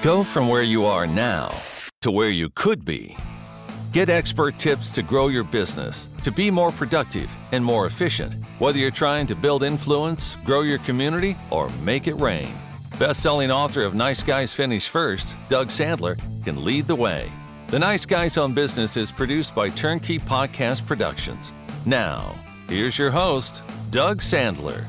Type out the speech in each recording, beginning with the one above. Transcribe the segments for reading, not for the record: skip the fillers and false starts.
Go from where you are now to where you could be. Get expert tips to grow your business, to be more productive and more efficient, whether you're trying to build influence, grow your community, or make it rain. Best-selling author of Nice Guys Finish First, Doug Sandler, can lead the way. The Nice Guys on Business is produced by Turnkey Podcast Productions. Now, here's your host, Doug Sandler.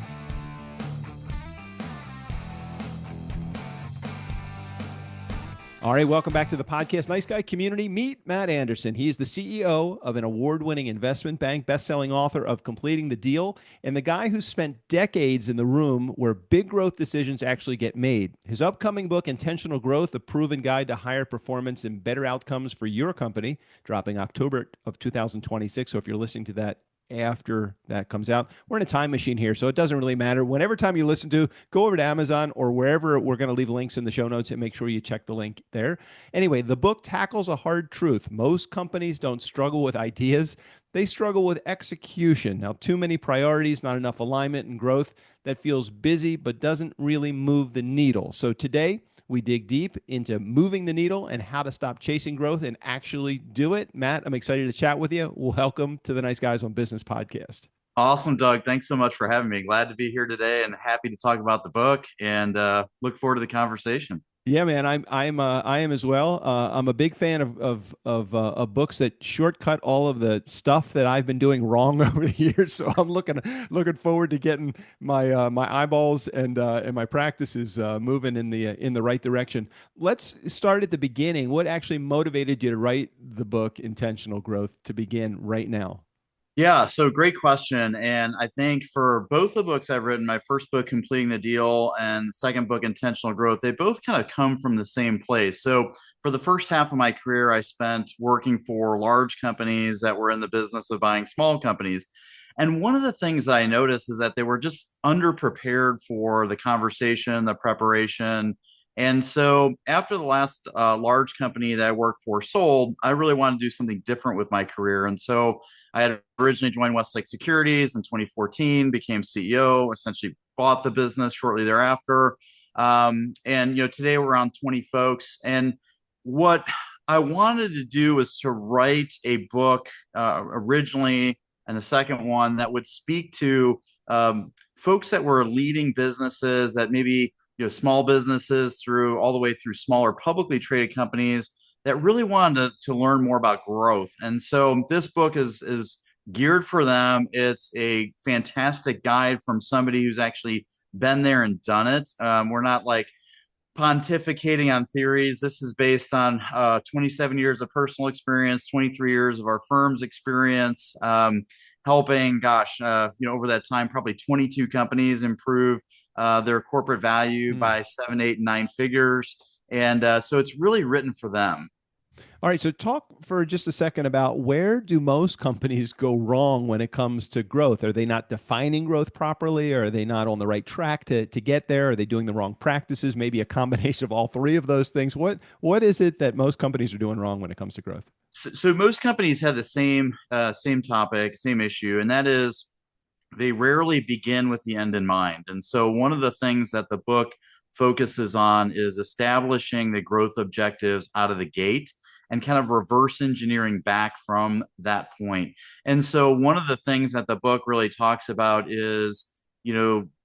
All right, welcome back to the podcast, Nice Guy Community. Meet Matt Andersen. He is the CEO of an award-winning investment bank, best-selling author of Completing the Deal, and the guy who spent decades in the room where big growth decisions actually get made. His upcoming book, Intentional Growth, A Proven Guide to Higher Performance and Better Outcomes for Your Company, dropping October of 2026. So if you're listening to that after that comes out, we're in a time machine here, so it doesn't really matter. Whenever time you listen to, go over to Amazon or wherever. We're going to leave links in the show notes and make sure you check the link there. Anyway, the book tackles a hard truth. Most companies don't struggle with ideas. They struggle with execution. Now, too many priorities, not enough alignment and growth that feels busy but doesn't really move the needle. So today, we dig deep into moving the needle and how to stop chasing growth and actually do it. Matt, I'm excited to chat with you. Welcome to the Nice Guys on Business podcast. Awesome, Doug. Thanks so much for having me. Glad to be here today and happy to talk about the book and look forward to the conversation. Yeah, man, I am as well. I'm a big fan of books that shortcut all of the stuff that I've been doing wrong over the years. So I'm looking forward to getting my my eyeballs and my practices moving in the right direction. Let's start at the beginning. What actually motivated you to write the book Intentional Growth to begin right now? Yeah, so great question. And I think for both the books I've written, my first book, Completing the Deal, and the second book, Intentional Growth, they both kind of come from the same place. So for the first half of my career, I spent working for large companies that were in the business of buying small companies. And one of the things I noticed is that they were just underprepared for the conversation, the preparation. And so after the last large company that I worked for sold, I really wanted to do something different with my career. And so I had originally joined Westlake Securities in 2014, became CEO, essentially bought the business shortly thereafter. Today we're around 20 folks. And what I wanted to do was to write a book originally, and the second one that would speak to folks that were leading businesses, that maybe small businesses through all the way through smaller publicly traded companies that really wanted to learn more about growth. And so this book is geared for them. It's a fantastic guide from somebody who's actually been there and done it. We're not like pontificating on theories. This is based on 27 years of personal experience, 23 years of our firm's experience, helping, over that time, probably 22 companies improve their corporate value by 7, 8, and 9 figures. And so it's really written for them. All right. So talk for just a second about where do most companies go wrong when it comes to growth? Are they not defining growth properly? Or are they not on the right track to get there? Are they doing the wrong practices? Maybe a combination of all three of those things. What is it that most companies are doing wrong when it comes to growth? So most companies have the same topic, same issue, and that is they rarely begin with the end in mind. And so one of the things that the book focuses on is establishing the growth objectives out of the gate and kind of reverse engineering back from that point. And so one of the things that the book really talks about is,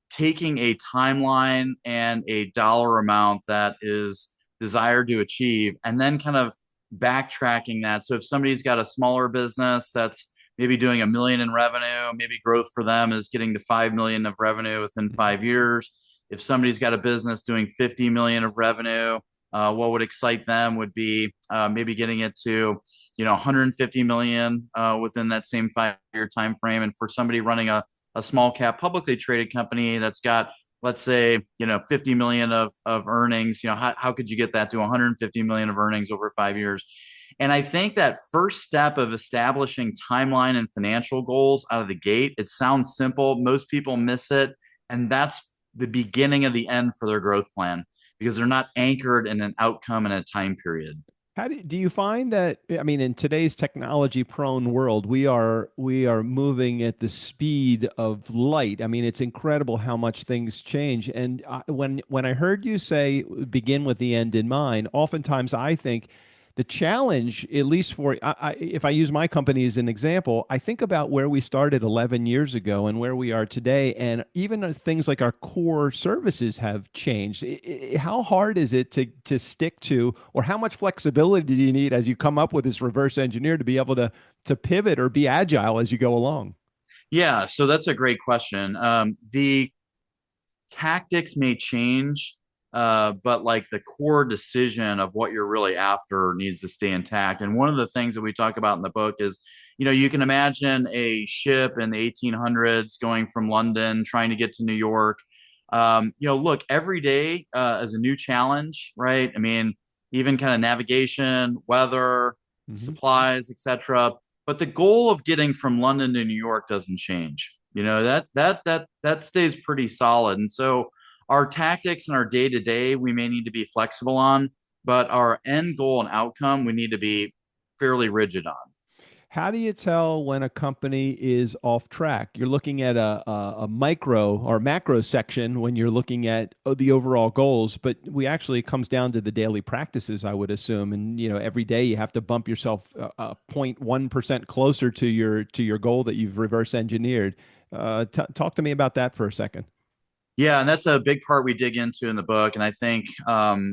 taking a timeline and a dollar amount that is desired to achieve, and then kind of backtracking that. So if somebody's got a smaller business that's maybe doing $1 million in revenue, maybe growth for them is getting to $5 million of revenue within 5 years. If somebody's got a business doing 50 million of revenue, what would excite them would be maybe getting it to 150 million within that same 5-year time frame. And for somebody running a small cap publicly traded company that's got, let's say, 50 million of earnings, how could you get that to 150 million of earnings over 5 years? And I think that first step of establishing timeline and financial goals out of the gate, it sounds simple. Most people miss it. And that's the beginning of the end for their growth plan, because they're not anchored in an outcome and a time period. Do you find that, I mean, in today's technology prone world, we are moving at the speed of light. I mean, it's incredible how much things change. And when I heard you say begin with the end in mind, oftentimes I think the challenge, at least for if I use my company as an example, I think about where we started 11 years ago and where we are today, and even things like our core services have changed. How hard is it to stick to, or how much flexibility do you need as you come up with this reverse engineer to be able to pivot or be agile as you go along? Yeah, so that's a great question. The tactics may change, but like the core decision of what you're really after needs to stay intact. And one of the things that we talk about in the book is, you can imagine a ship in the 1800s going from London, trying to get to New York. Look, every day is a new challenge, right? I mean, even kind of navigation, weather, Hmm. supplies, etc. But the goal of getting from London to New York doesn't change. That stays pretty solid. And so our tactics and our day to day we may need to be flexible on, but our end goal and outcome we need to be fairly rigid on. How do you tell when a company is off track? You're looking at a micro or macro section when you're looking at the overall goals, but we actually it comes down to the daily practices, I would assume. And every day you have to bump yourself 0.1% closer to your goal that you've reverse engineered. Talk to me about that for a second. Yeah, and that's a big part we dig into in the book. And I think,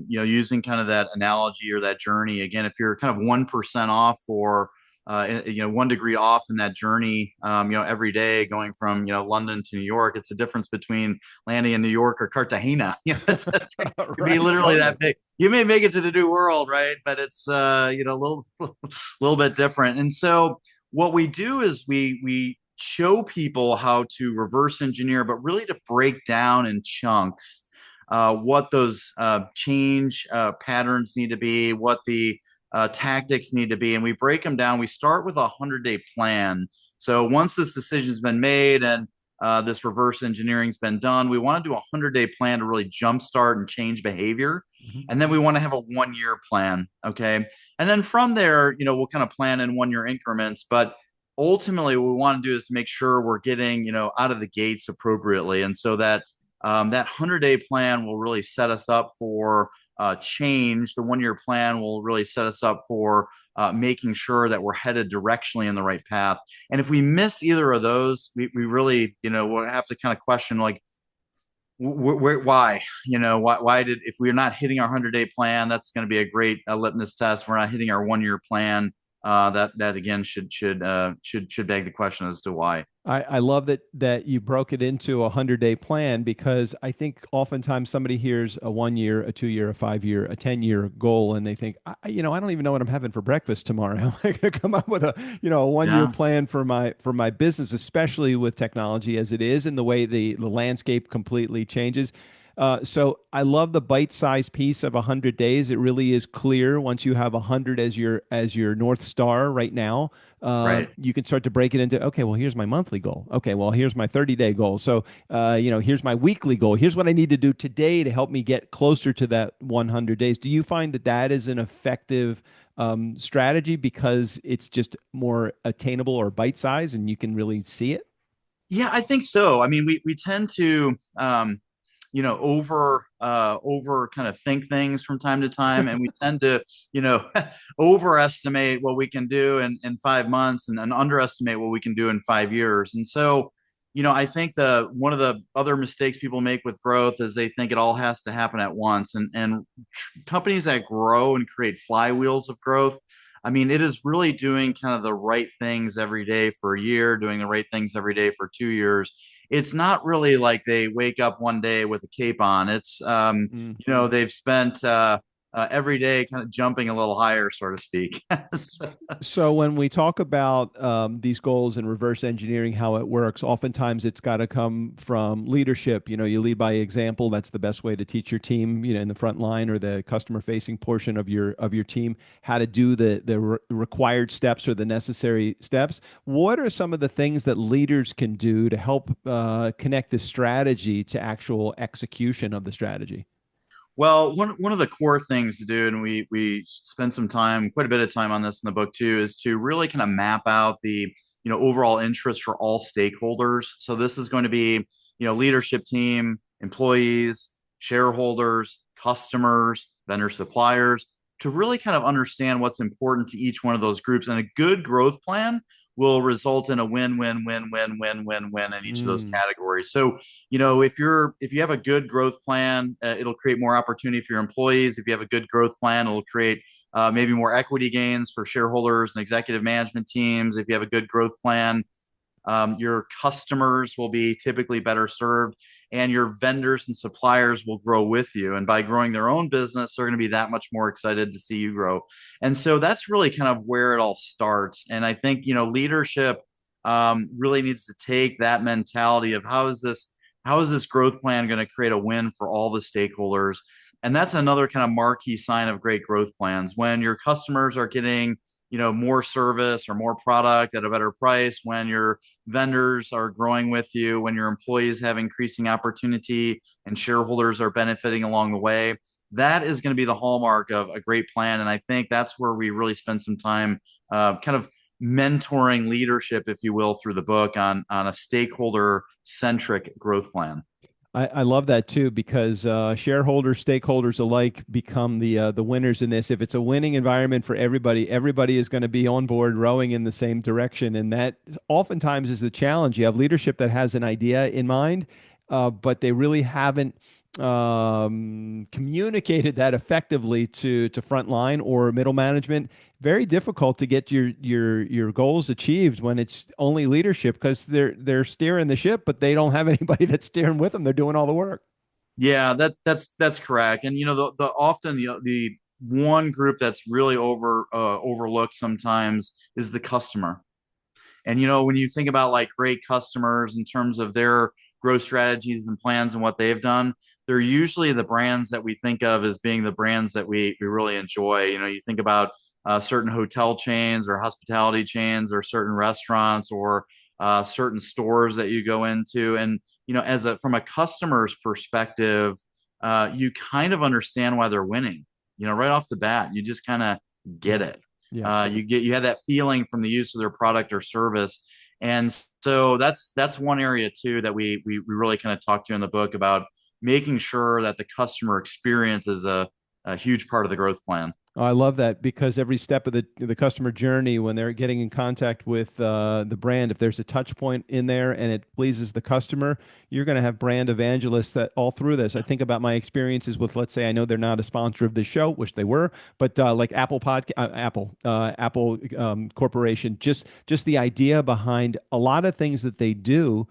using kind of that analogy or that journey again, if you're kind of 1% off or 1 degree off in that journey, every day going from London to New York, it's a difference between landing in New York or Cartagena. It could be Right, literally totally. that big. You may make it to the New World, right? But it's a little bit different. And so what we do is we show people how to reverse engineer, but really to break down in chunks what those change patterns need to be, what the tactics need to be, and we break them down. We start with a 100-day plan. So once this decision's been made and this reverse engineering's been done, we want to do a 100-day plan to really jumpstart and change behavior. Mhm. And then we want to have a 1 year plan. Okay. And then from there, we'll kind of plan in 1 year increments. But ultimately, what we want to do is to make sure we're getting, out of the gates appropriately. And so that 100-day plan will really set us up for change. The 1 year plan will really set us up for making sure that we're headed directionally in the right path. And if we miss either of those, we really, we'll have to kind of question like, why why did if we're not hitting our 100-day plan, that's going to be a great litmus test. We're not hitting our 1 year plan. That again should beg the question as to why. I love that you broke it into a 100-day plan, because I think oftentimes somebody hears a 1 year, a 2 year, a 5 year, a 10 year goal, and they think, I don't even know what I'm having for breakfast tomorrow. How am I going to come up with a 1 year Yeah. plan for my business, especially with technology as it is and the way the landscape completely changes. So I love the bite-sized piece of 100 days. It really is clear once you have 100 as your North Star right now. Right. You can start to break it into, okay, well, here's my monthly goal. Okay, well, here's my 30-day goal. So, here's my weekly goal. Here's what I need to do today to help me get closer to that 100 days. Do you find that that is an effective strategy because it's just more attainable or bite size and you can really see it? Yeah, I think so. I mean, we tend to over kind of think things from time to time, and we tend to overestimate what we can do in 5 months and underestimate what we can do in 5 years. And so I think the one of the other mistakes people make with growth is they think it all has to happen at once. And companies that grow and create flywheels of growth, I mean, it is really doing kind of the right things every day for a year, doing the right things every day for 2 years. It's not really like they wake up one day with a cape on. It's, Mm. they've spent every day kind of jumping a little higher, so to speak. So- So when we talk about these goals and reverse engineering, how it works, oftentimes it's got to come from leadership. You lead by example. That's the best way to teach your team, in the front line or the customer facing portion of your team, how to do the required steps or the necessary steps. What are some of the things that leaders can do to help connect the strategy to actual execution of the strategy? Well, one of the core things to do, and we spend some time, quite a bit of time on this in the book too, is to really kind of map out the overall interest for all stakeholders. So this is going to be leadership team, employees, shareholders, customers, vendor suppliers, to really kind of understand what's important to each one of those groups. And a good growth plan will result in a win win win win win win win in each of those Mm. categories. So if you have a good growth plan, it'll create more opportunity for your employees. If you have a good growth plan, it'll create maybe more equity gains for shareholders and executive management teams. If you have a good growth plan, your customers will be typically better served, and your vendors and suppliers will grow with you. And by growing their own business, they're going to be that much more excited to see you grow. And so that's really kind of where it all starts. And I think leadership really needs to take that mentality of how is this growth plan going to create a win for all the stakeholders. And that's another kind of marquee sign of great growth plans, when your customers are getting more service or more product at a better price, when your vendors are growing with you, when your employees have increasing opportunity and shareholders are benefiting along the way. That is going to be the hallmark of a great plan. And I think that's where we really spend some time kind of mentoring leadership, if you will, through the book on a stakeholder centric growth plan. I love that too, because shareholders, stakeholders alike become the winners in this. If it's a winning environment for everybody, everybody is going to be on board, rowing in the same direction, and that oftentimes is the challenge. You have leadership that has an idea in mind, but they really haven't communicated that effectively to frontline or middle management. Very difficult to get your goals achieved when it's only leadership, because they're steering the ship, but they don't have anybody that's steering with them. They're doing all the work. Yeah, that's correct. And the often the one group that's really overlooked sometimes is the customer. And when you think about like great customers in terms of their growth strategies and plans and what they've done, they're usually the brands that we think of as being the brands that we really enjoy. You think about certain hotel chains or hospitality chains or certain restaurants or certain stores that you go into. And as a from a customer's perspective, you kind of understand why they're winning. Right off the bat, you just kind of get Yeah. it. Yeah. You have that feeling from the use of their product or service. And so that's one area too that we really kind of talk to in the book about making sure that the customer experience is a huge part of the growth plan. Oh, I love that, because every step of the customer journey, when they're getting in contact with the brand, if there's a touch point in there and it pleases the customer, you're going to have brand evangelists that all through this. I think about my experiences with, let's say, I know they're not a sponsor of this show, wish they were, but like Apple Corporation, just the idea behind a lot of things that they do.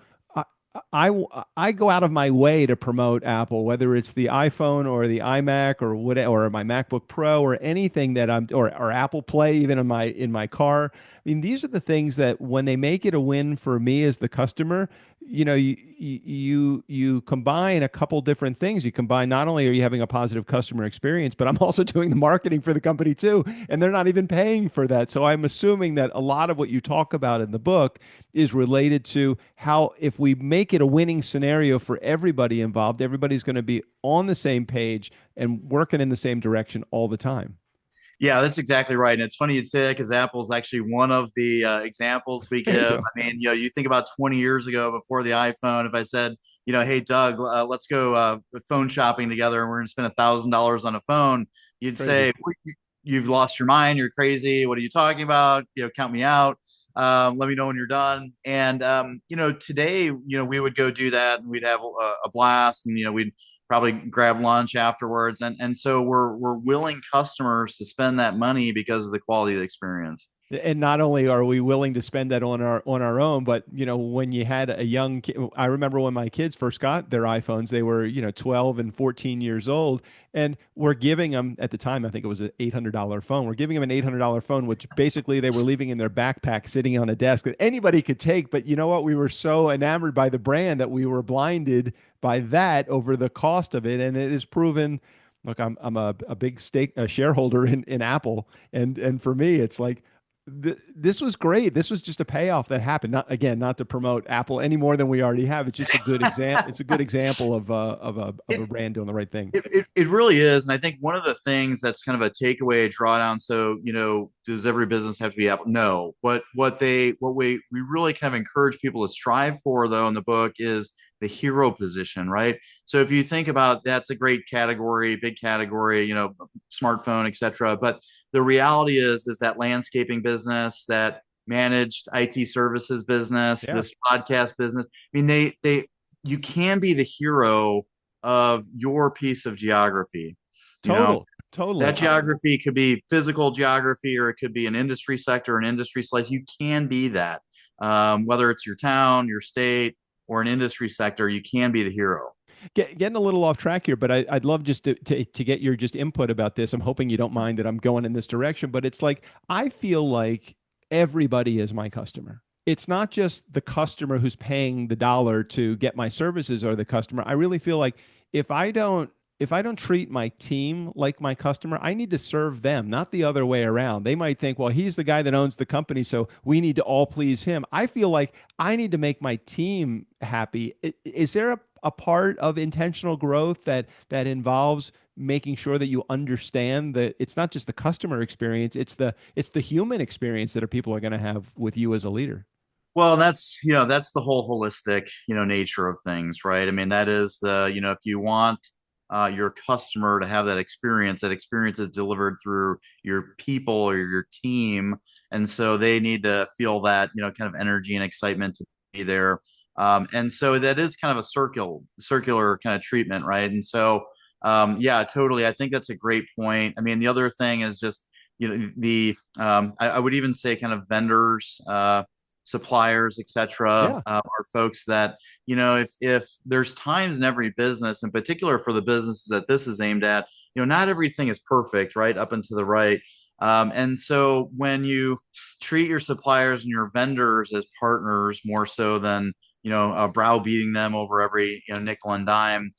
I go out of my way to promote Apple, whether it's the iPhone or the iMac or or my MacBook Pro or anything that or Apple Play, even in my car. I mean, these are the things that when they make it a win for me as the customer, you combine a couple different things. You combine, not only are you having a positive customer experience, but I'm also doing the marketing for the company too, and they're not even paying for that. So I'm assuming that a lot of what you talk about in the book is related to how, if we make it a winning scenario for everybody involved, everybody's going to be on the same page and working in the same direction all the time. Yeah, that's exactly right. And it's funny you'd say that because Apple is actually one of the examples we There you give. go. I mean, you think about 20 years ago before the iPhone, if I said, hey, Doug, let's go phone shopping together and we're going to spend $1,000 on a phone, you'd Crazy. say, you've lost your mind. You're crazy. What are you talking about? Count me out. Let me know when you're done. And, today, we would go do that and we'd have a blast, and, we'd probably grab lunch afterwards. And so we're willing customers to spend that money because of the quality of the experience. And not only are we willing to spend that on our own, but when you had a young kid, I remember when my kids first got their iPhones, they were 12 and 14 years old, and we're giving them, at the time I think it was an $800 phone. We're giving them an $800 phone, which basically they were leaving in their backpack, sitting on a desk that anybody could take. But you know what? We were so enamored by the brand that we were blinded by that over the cost of it, and it is proven. Look, I'm a big stake a shareholder in Apple, and for me, it's like, This was great. This was just a payoff that happened. Not again, not to promote Apple any more than we already have. It's just a good example. It's a good example of a It, brand doing the right thing. it really is. And I think one of the things that's kind of a takeaway, a drawdown. So, does every business have to be Apple? No. What we really kind of encourage people to strive for though in the book is the hero position, right? So if you think about that's a great category, big category, smartphone, et cetera. But the reality is that landscaping business, that managed IT services business, Yeah, this podcast business. I mean, you can be the hero of your piece of geography. You know, totally. that geography could be physical geography or it could be an industry sector, an industry slice. You can be that. Whether it's your town, your state, or an industry sector, you can be the hero. Getting a little off track here, but I'd love just to get your just input about this. I'm hoping you don't mind that I'm going in this direction, but it's like I feel like everybody is my customer. It's not just the customer who's paying the dollar to get my services or the customer. I really feel like if I don't if I don't treat my team like my customer, I need to serve them, not the other way around. They might think, well, he's the guy that owns the company, so we need to all please him. I feel like I need to make my team happy. Is there a part of intentional growth that involves making sure that you understand that it's not just the customer experience, it's the human experience that people are going to have with you as a leader? Well, that's the whole holistic, nature of things, right? I mean, that is if you want your customer to have that experience is delivered through your people or your team, and so they need to feel that, kind of energy and excitement to be there. And so that is kind of a circular kind of treatment, right? And so, yeah, totally. I think that's a great point. I mean, the other thing is just, I would even say kind of vendors, suppliers, et cetera, Yeah, are folks that, if there's times in every business, in particular for the businesses that this is aimed at, not everything is perfect, right? Up and to the right. And so when you treat your suppliers and your vendors as partners more so than, browbeating them over every, nickel and dime,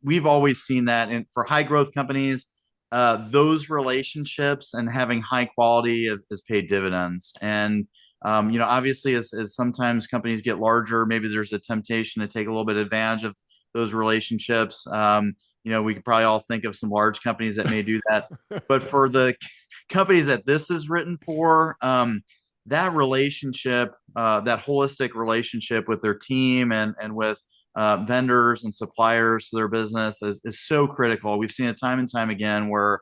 we've always seen that for high growth companies, those relationships and having high quality has paid dividends. And obviously, as sometimes companies get larger, maybe there's a temptation to take a little bit of advantage of those relationships. We could probably all think of some large companies that may do that, but for the companies that this is written for, that relationship, that holistic relationship with their team and with vendors and suppliers to their business is so critical. We've seen it time and time again where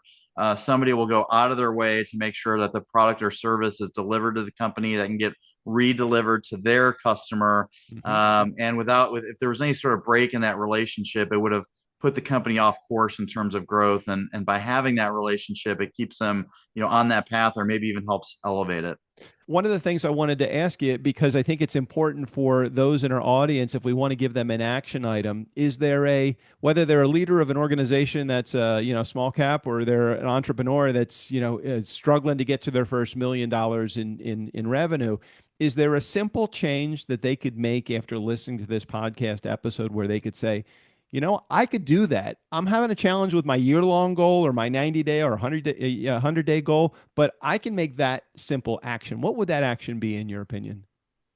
somebody will go out of their way to make sure that the product or service is delivered to the company that can get re-delivered to their customer. hmm And if there was any sort of break in that relationship, it would have put the company off course in terms of growth. And by having that relationship, it keeps them, on that path or maybe even helps elevate it. One of the things I wanted to ask you, because I think it's important for those in our audience, if we want to give them an action item, is there whether they're a leader of an organization that's small cap, or they're an entrepreneur that's is struggling to get to their first $1 million in revenue, is there a simple change that they could make after listening to this podcast episode where they could say, I could do that. I'm having a challenge with my year-long goal or my 90-day or 100-day goal, but I can make that simple action. What would that action be in your opinion?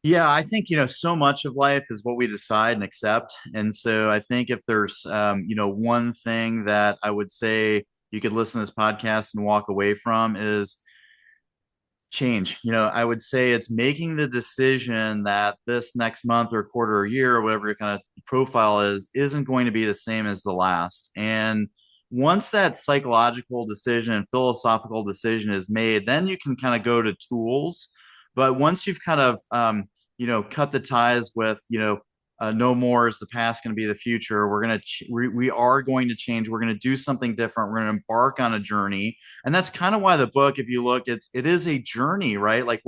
Yeah, I think, so much of life is what we decide and accept. And so I think if there's, one thing that I would say you could listen to this podcast and walk away from is change. I would say it's making the decision that this next month or quarter or year or whatever your kind of profile isn't going to be the same as the last. And once that psychological decision and philosophical decision is made, then you can kind of go to tools. But once you've kind of cut the ties with no more is the past going to be the future. We are going to change. We're going to do something different. We're going to embark on a journey, and that's kind of why the book, if you look, it is a journey, right? Like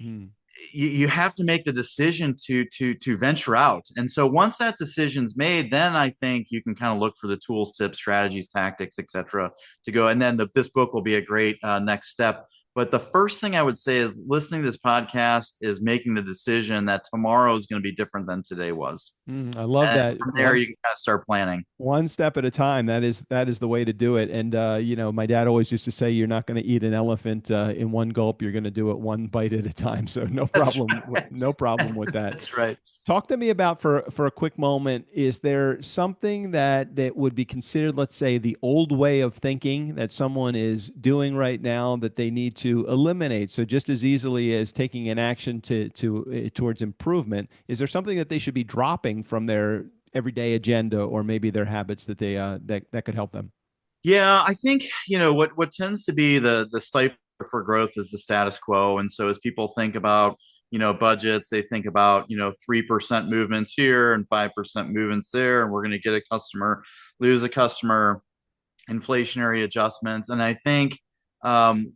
Hmm. you have to make the decision to venture out. And so once that decision's made, then I think you can kind of look for the tools, tips, strategies, tactics, etc., to go. And then this book will be a great next step. But the first thing I would say is listening to this podcast is making the decision that tomorrow is going to be different than today was. I love And that. from there, you can kind of start planning. One step at a time. That is the way to do it. And my dad always used to say, "You're not going to eat an elephant in one gulp. You're going to do it one bite at a time." So no That's problem. right. No problem with that. That's right. Talk to me about for a quick moment. Is there something that would be considered, let's say, the old way of thinking that someone is doing right now that they need to eliminate? So just as easily as taking an action towards improvement, is there something that they should be dropping from their everyday agenda or maybe their habits that they that could help them? Yeah, I think what tends to be the stifler for growth is the status quo. And so as people think about budgets, they think about 3% movements here and 5% movements there, and we're going to get a customer, lose a customer, inflationary adjustments. And I think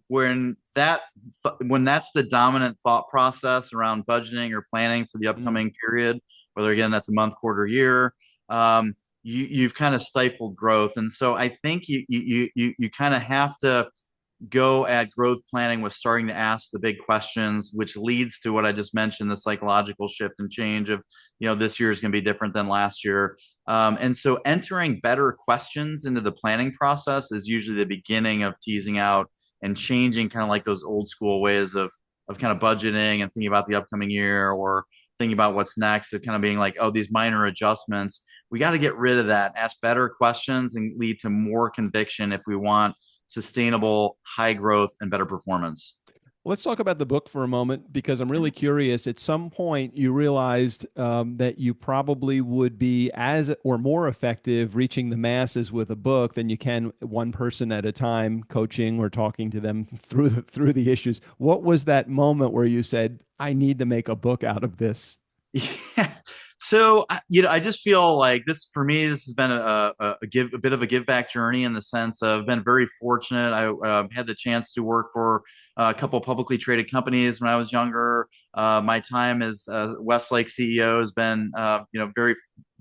when that's the dominant thought process around budgeting or planning for the upcoming period, whether again that's a month, quarter, year, you've kind of stifled growth. And so I think you kind of have to go at growth planning with starting to ask the big questions, which leads to what I just mentioned, the psychological shift and change of, this year is going to be different than last year. And so entering better questions into the planning process is usually the beginning of teasing out and changing kind of like those old school ways of kind of budgeting and thinking about the upcoming year, or thinking about what's next, of kind of being like, oh, these minor adjustments, we got to get rid of that, ask better questions, and lead to more conviction if we want sustainable high growth and better performance. Let's talk about the book for a moment because I'm really curious. At some point, you realized that you probably would be as or more effective reaching the masses with a book than you can one person at a time, coaching or talking to them through the issues. What was that moment where you said, "I need to make a book out of this"? Yeah. So, I just feel like this for me, this has been a bit of a give back journey, in the sense of been very fortunate. I had the chance to work for a couple of publicly traded companies when I was younger. My time as Westlake CEO has been,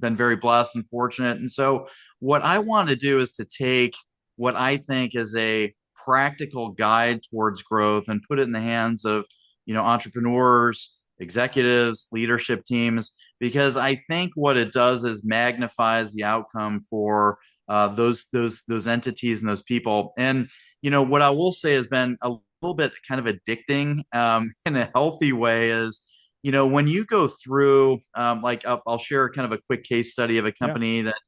very blessed and fortunate. And so what I want to do is to take what I think is a practical guide towards growth and put it in the hands of, entrepreneurs, executives, leadership teams, because I think what it does is magnifies the outcome for those entities and those people. And what I will say has been a little bit kind of addicting in a healthy way is, when you go through, like I'll share kind of a quick case study of a Yeah. company that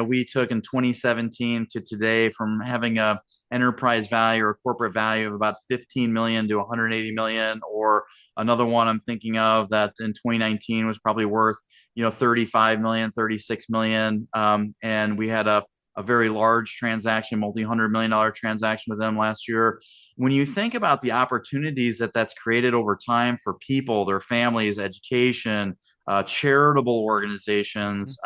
we took in 2017 to today, from having a enterprise value or corporate value of about 15 million to 180 million, or another one I'm thinking of that in 2019 was probably worth 35 million, 36 million, and we had a very large transaction, multi-$100 million transaction with them last year. When you think about the opportunities that's created over time for people, their families, education, charitable organizations,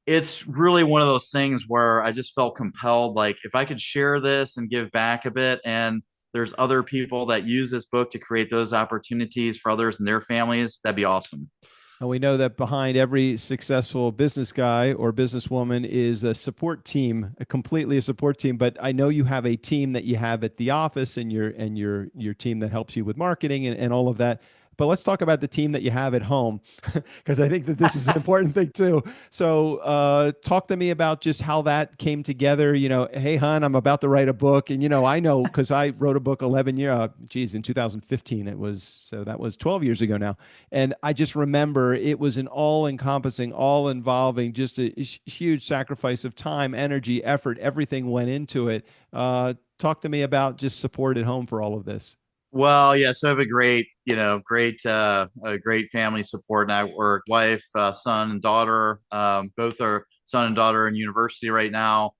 it's really one of those things where I just felt compelled, like if I could share this and give back a bit, and there's other people that use this book to create those opportunities for others and their families, that'd be awesome. And we know that behind every successful business guy or businesswoman is a support team, completely a support team. But I know you have a team that you have at the office, and your team that helps you with marketing and all of that. But let's talk about the team that you have at home, because I think that this is an important thing too. So, talk to me about just how that came together. Hey, hon, I'm about to write a book, and I know because I wrote a book in 2015 it was, so that was 12 years ago now, and I just remember it was an all-encompassing, all-involving, just a huge sacrifice of time, energy, effort. Everything went into it. Talk to me about just support at home for all of this. Well, yeah, so I have a great family support network, wife, son, and daughter. Both are son and daughter in university right now.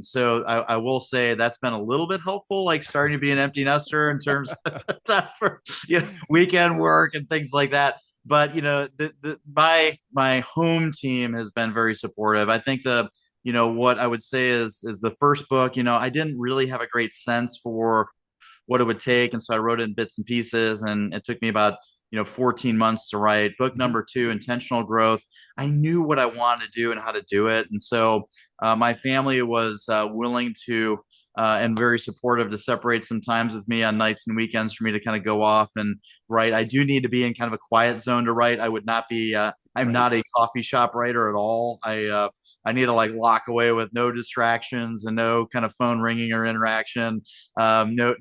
So I will say that's been a little bit helpful, like starting to be an empty nester in terms of time for weekend work and things like that. But my home team has been very supportive. I think what I would say is the first book, I didn't really have a great sense for what it would take. And so I wrote it in bits and pieces, and it took me about 14 months to write. Book number 2, Intentional Growth, I knew what I wanted to do and how to do it. And so my family was willing to and very supportive to separate some times with me on nights and weekends for me to kind of go off and write. I do need to be in kind of a quiet zone to write. I would not be. I'm not a coffee shop writer at all. I need to like lock away with no distractions and no kind of phone ringing or interaction. No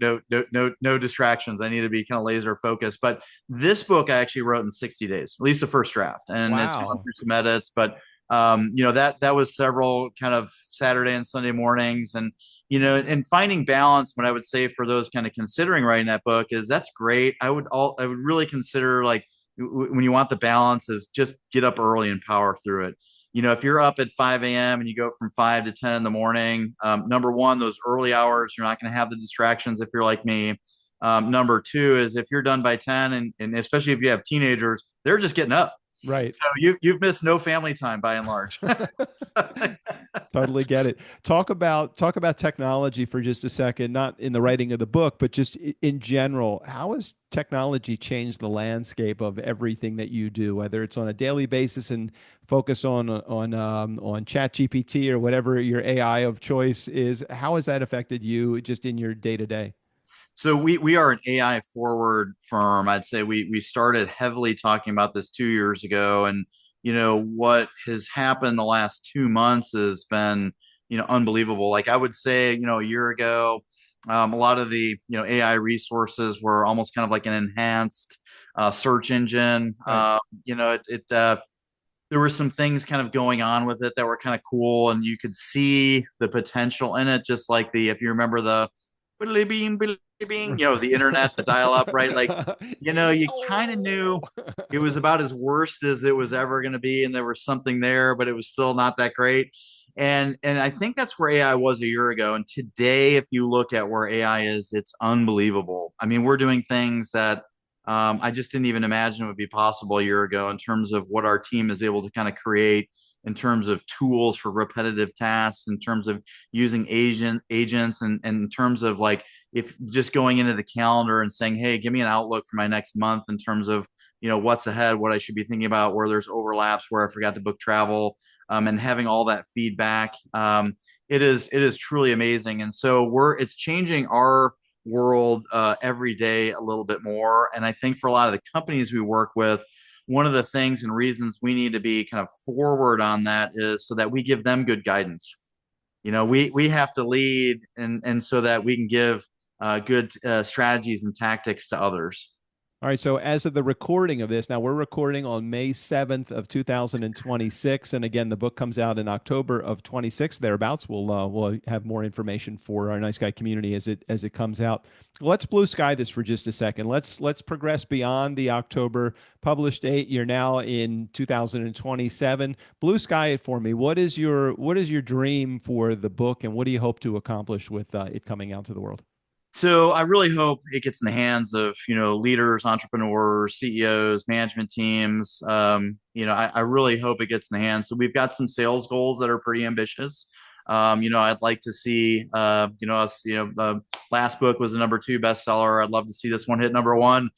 distractions. I need to be kind of laser focused. But this book I actually wrote in 60 days, at least the first draft, and it's gone through some edits. But that was several kind of Saturday and Sunday mornings, and and finding balance. What I would say for those kind of considering writing that book is that's great. I would really consider, like, when you want the balance, is just get up early and power through it. If you're up at 5 a.m. and you go from 5 to 10 in the morning, number one, those early hours, you're not going to have the distractions if you're like me. Number two is if you're done by 10, and especially if you have teenagers, they're just getting up. Right. So you've missed no family time by and large. Totally get it. Talk about technology for just a second, not in the writing of the book, but just in general. How has technology changed the landscape of everything that you do, whether it's on a daily basis and focus on ChatGPT or whatever your AI of choice is? How has that affected you just in your day to day? So we are an AI forward firm. I'd say we started heavily talking about this 2 years ago, and what has happened the last 2 months has been unbelievable. Like, I would say a year ago, a lot of the AI resources were almost kind of like an enhanced search engine. Right. There were some things kind of going on with it that were kind of cool, and you could see the potential in it. Just like if you remember the the internet, the dial-up, right? Like, you kind of knew it was about as worst as it was ever going to be, and there was something there, but it was still not that great. And I think that's where AI was a year ago. And today, if you look at where AI is, it's unbelievable. I mean, we're doing things that I just didn't even imagine would be possible a year ago, in terms of what our team is able to kind of create, in terms of tools for repetitive tasks, in terms of using agents, and in terms of, like, if just going into the calendar and saying, hey, give me an outlook for my next month in terms of what's ahead, what I should be thinking about, where there's overlaps, where I forgot to book travel, and having all that feedback. It is truly amazing. And so it's changing our world every day a little bit more. And I think for a lot of the companies we work with, one of the things and reasons we need to be kind of forward on that is so that we give them good guidance. We have to lead, and so that we can give good strategies and tactics to others. All right. So as of the recording of this, now we're recording on May 7th of 2026. And again, the book comes out in October of 26, thereabouts. We'll have more information for our Nice Guy community as it comes out. Let's blue sky this for just a second. Let's progress beyond the October published date. You're now in 2027. Blue sky it for me. What is your dream for the book, and what do you hope to accomplish with it coming out to the world? So I really hope it gets in the hands of leaders, entrepreneurs, CEOs, management teams. I really hope it gets in the hands. So we've got some sales goals that are pretty ambitious. I'd like to see us. Last book was a #2 bestseller. I'd love to see this one hit #1.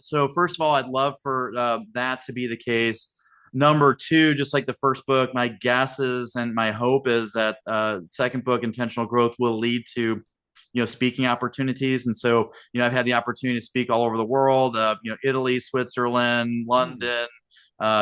So first of all, I'd love for that to be the case. Number two, just like the first book, my guess is, and my hope is, that second book, Intentional Growth, will lead to speaking opportunities. And so I've had the opportunity to speak all over the world, Italy, Switzerland, London,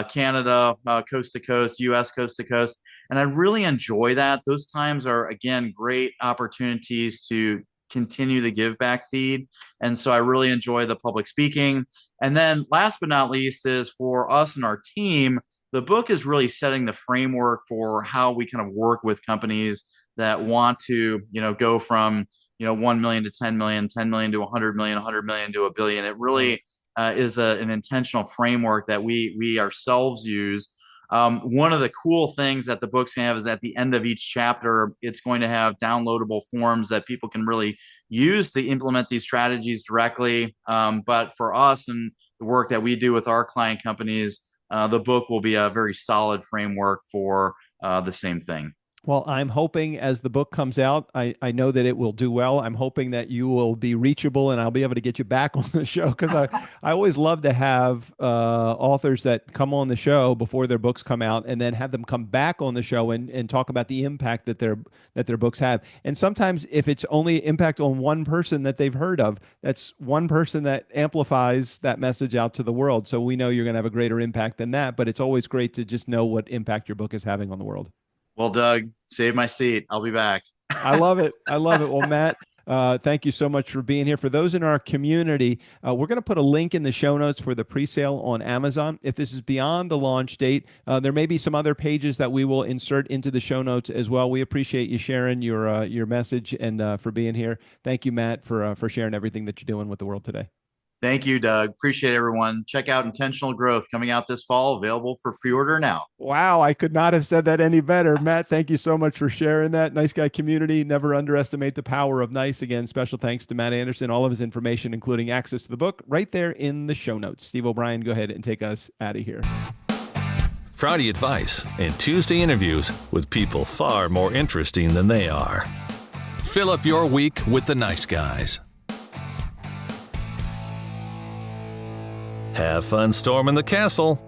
Canada, coast to coast, US coast to coast, and I really enjoy that. Those times are, again, great opportunities to continue the give back feed. And so I really enjoy the public speaking. And then last but not least is for us and our team, the book is really setting the framework for how we kind of work with companies that want to, go from, 1 million to 10 million, 10 million to 100 million, 100 million to a billion. It really is an intentional framework that we ourselves use. One of the cool things that the book's going to have is at the end of each chapter, it's going to have downloadable forms that people can really use to implement these strategies directly. But for us and the work that we do with our client companies, the book will be a very solid framework for the same thing. Well, I'm hoping as the book comes out, I know that it will do well. I'm hoping that you will be reachable and I'll be able to get you back on the show because I always love to have authors that come on the show before their books come out and then have them come back on the show and talk about the impact that their books have. And sometimes if it's only impact on one person that they've heard of, that's one person that amplifies that message out to the world. So we know you're going to have a greater impact than that, but it's always great to just know what impact your book is having on the world. Well, Doug, save my seat. I'll be back. I love it. I love it. Well, Matt, thank you so much for being here. For those in our community, we're going to put a link in the show notes for the pre-sale on Amazon. If this is beyond the launch date, there may be some other pages that we will insert into the show notes as well. We appreciate you sharing your message and for being here. Thank you, Matt, for sharing everything that you're doing with the world today. Thank you, Doug. Appreciate everyone. Check out Intentional Growth coming out this fall, available for pre-order now. Wow, I could not have said that any better. Matt, thank you so much for sharing that. Nice Guy community, never underestimate the power of nice. Again, special thanks to Matt Andersen. All of his information, including access to the book, right there in the show notes. Steve O'Brien, go ahead and take us out of here. Friday advice and Tuesday interviews with people far more interesting than they are. Fill up your week with the nice guys. Have fun storming the castle.